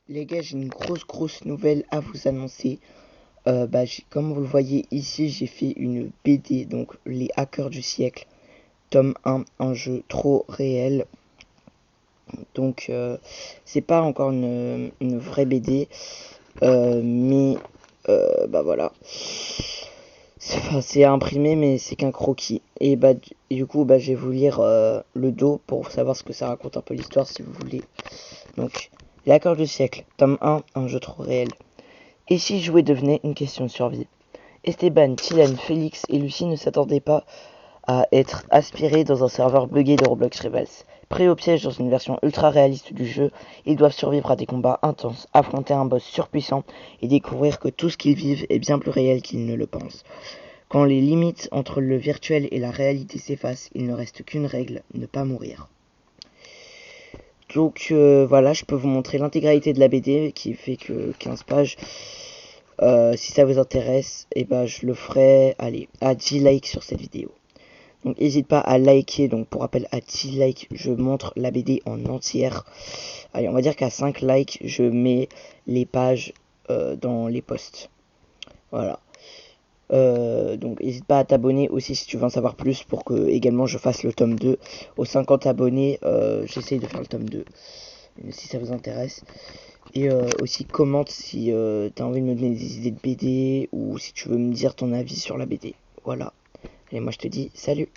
Les gars, j'ai une grosse nouvelle à vous annoncer. Comme vous le voyez ici, j'ai fait une BD, donc Les Hackers du siècle, tome 1, un jeu trop réel. Donc, c'est pas encore une vraie BD, mais voilà. C'est imprimé, mais c'est qu'un croquis. Et du coup, je vais vous lire le dos pour savoir ce que ça raconte un peu l'histoire si vous voulez. Donc, Les Hackers du siècle, tome 1, un jeu trop réel. Et si jouer devenait une question de survie? Esteban, Tilan, Félix et Lucie ne s'attendaient pas à être aspirés dans un serveur buggé de Roblox Rivals. Pris au piège dans une version ultra réaliste du jeu, ils doivent survivre à des combats intenses, affronter un boss surpuissant et découvrir que tout ce qu'ils vivent est bien plus réel qu'ils ne le pensent. Quand les limites entre le virtuel et la réalité s'effacent, il ne reste qu'une règle, ne pas mourir. Donc voilà, je peux vous montrer l'intégralité de la BD qui fait que 15 pages. Si ça vous intéresse, je le ferai, allez, à 10 likes sur cette vidéo. Donc n'hésite pas à liker, donc pour rappel, à 10 likes, je montre la BD en entière. Allez, on va dire qu'à 5 likes, je mets les pages dans les posts. Voilà. Donc n'hésite pas à t'abonner aussi si tu veux en savoir plus pour que également je fasse le tome 2. Aux 50 abonnés, j'essaye de faire le tome 2. Si ça vous intéresse. Et aussi commente si t'as envie de me donner des idées de BD ou si tu veux me dire ton avis sur la BD. Voilà. Et moi je te dis salut.